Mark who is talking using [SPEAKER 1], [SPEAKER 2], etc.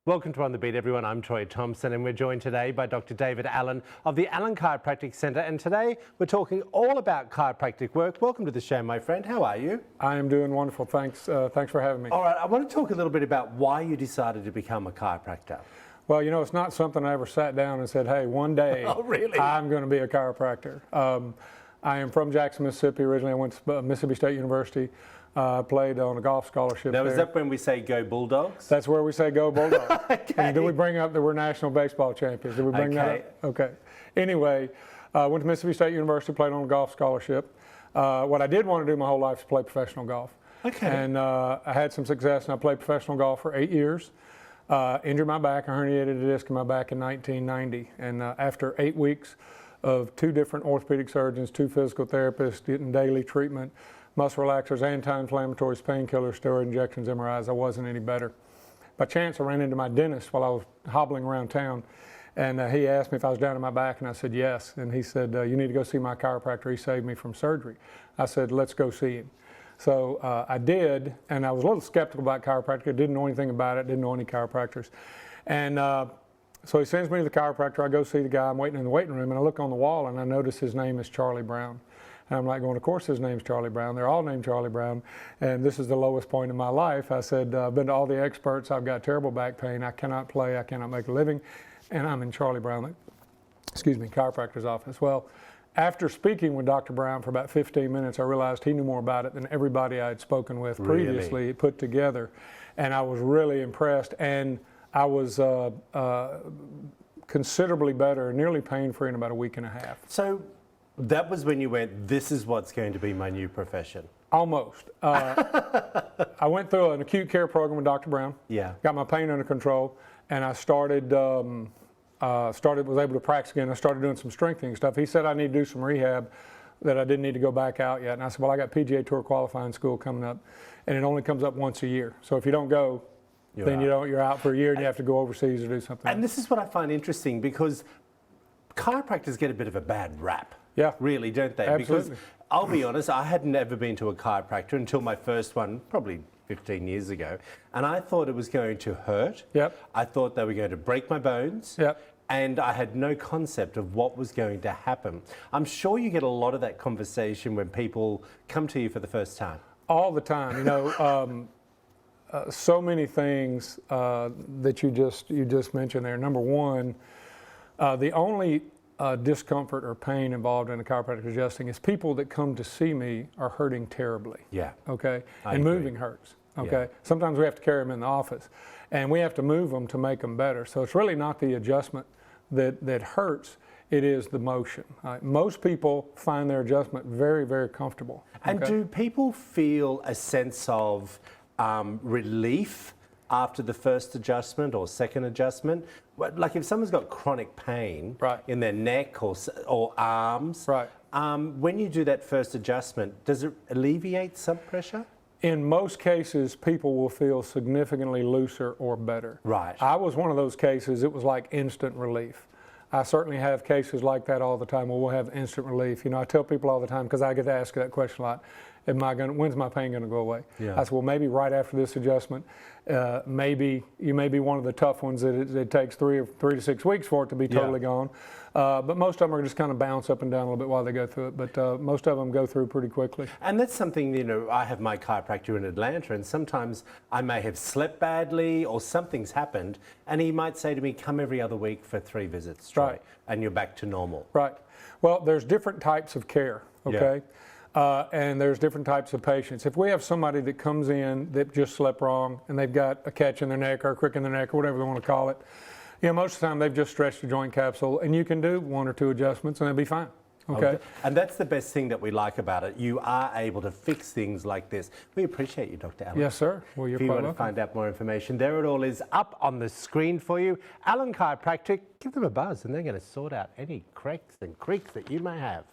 [SPEAKER 1] Welcome to On the Beat, everyone. I'm Troy Thompson, and we're joined today by Dr. David Allen of the Allen Chiropractic Center. And today we're talking all about chiropractic work. Welcome to the show, my friend. How are you?
[SPEAKER 2] I am doing wonderful. Thanks. Thanks for having me.
[SPEAKER 1] All right, I want to talk a little bit about why you decided to become a chiropractor.
[SPEAKER 2] Well, you know, it's not something I ever sat down and said, hey, one day
[SPEAKER 1] Oh, really?
[SPEAKER 2] I'm going to be a chiropractor. I am from Jackson, Mississippi. Originally, I went to Mississippi State University. Played on a golf scholarship
[SPEAKER 1] Now,
[SPEAKER 2] there.
[SPEAKER 1] is that when we say go Bulldogs?
[SPEAKER 2] That's where we say go Bulldogs.
[SPEAKER 1] Okay.
[SPEAKER 2] And did we bring up that we're national baseball champions? Did we bring that up? Okay. Anyway, went to Mississippi State University, played on a golf scholarship. What I did want to do my whole life is play professional golf.
[SPEAKER 1] Okay.
[SPEAKER 2] And I had some success, and I played professional golf for 8 years. Injured my back. I herniated a disc in my back in 1990. And after 8 weeks of 2 different orthopedic surgeons, 2 physical therapists, getting daily treatment, muscle relaxers, anti-inflammatories, painkillers, steroid injections, MRIs, I wasn't any better. By chance, I ran into my dentist while I was hobbling around town, and he asked me if I was down in my back, and I said yes. And he said, you need to go see my chiropractor. He saved me from surgery. I said, let's go see him. So I did, and I was a little skeptical about chiropractic. I didn't know anything about it, didn't know any chiropractors. And so he sends me to the chiropractor. I go see the guy. I'm waiting in the waiting room, and I look on the wall, and I notice his name is Charlie Brown. And I'm like going, of course his name's Charlie Brown. They're all named Charlie Brown. And this is the lowest point in my life. I said, I've been to all the experts. I've got terrible back pain. I cannot play. I cannot make a living. And I'm in Charlie Brown, chiropractor's office. Well, after speaking with Dr. Brown for about 15 minutes, I realized he knew more about it than everybody I had spoken with previously put together. And I was really impressed. And I was considerably better, nearly pain-free in about a week and a half.
[SPEAKER 1] So that was when you went, this is what's going to be my new profession.
[SPEAKER 2] Almost. I went through an acute care program with Dr. Brown.
[SPEAKER 1] Yeah.
[SPEAKER 2] Got my pain under control, and I was able to practice again. I started doing some strengthening stuff. He said I need to do some rehab, that I didn't need to go back out yet. And I said, well, I got PGA Tour qualifying school coming up, and it only comes up once a year. So if you don't go, you're out for a year, and you have to go overseas or do something.
[SPEAKER 1] And this is what I find interesting, because chiropractors get a bit of a bad rap.
[SPEAKER 2] Yeah.
[SPEAKER 1] Really, don't they?
[SPEAKER 2] Absolutely.
[SPEAKER 1] Because I'll be honest, I had never been to a chiropractor until my first one, probably 15 years ago. And I thought it was going to hurt.
[SPEAKER 2] Yep.
[SPEAKER 1] I thought they were going to break my bones.
[SPEAKER 2] Yep.
[SPEAKER 1] And I had no concept of what was going to happen. I'm sure you get a lot of that conversation when people come to you for the first time.
[SPEAKER 2] All the time. You know, so many things that you just mentioned there. Number one, the only discomfort or pain involved in a chiropractic adjusting is people that come to see me are hurting terribly.
[SPEAKER 1] Yeah.
[SPEAKER 2] Okay.
[SPEAKER 1] I
[SPEAKER 2] and
[SPEAKER 1] agree.
[SPEAKER 2] Moving hurts. Okay.
[SPEAKER 1] Yeah.
[SPEAKER 2] Sometimes we have to carry them in the office, and we have to move them to make them better. So it's really not the adjustment that hurts. It is the motion. Most people find their adjustment very, very comfortable. Okay?
[SPEAKER 1] And do people feel a sense of relief after the first adjustment or second adjustment? Like if someone's got chronic pain in their neck or arms, when you do that first adjustment, does it alleviate some pressure?
[SPEAKER 2] In most cases, people will feel significantly looser or better.
[SPEAKER 1] Right.
[SPEAKER 2] I was one of those cases. It was like instant relief. I certainly have cases like that all the time where we'll have instant relief. You know, I tell people all the time, because I get asked that question a lot, when's my pain going to go away? Yeah. I said, well, maybe right after this adjustment. Maybe you may be one of the tough ones that it takes 3 to 6 weeks for it to be totally gone. But most of them are just kind of bounce up and down a little bit while they go through it. But most of them go through pretty quickly.
[SPEAKER 1] And that's something, you know, I have my chiropractor in Atlanta, and sometimes I may have slept badly or something's happened, and he might say to me, come every other week for 3 visits, Troy, and you're back to normal.
[SPEAKER 2] Right. Well, there's different types of care, okay? Yeah. And there's different types of patients. If we have somebody that comes in that just slept wrong and they've got a catch in their neck or a crick in their neck or whatever they want to call it, you know, most of the time they've just stretched the joint capsule, and you can do 1 or 2 adjustments and they'll be fine. Okay.
[SPEAKER 1] And that's the best thing that we like about it. You are able to fix things like this. We appreciate you, Dr. Allen.
[SPEAKER 2] Yes, sir. Well, you're
[SPEAKER 1] if you want to find out more information, there it all is up on the screen for you. Allen Chiropractic, give them a buzz and they're going to sort out any cracks and creaks that you may have.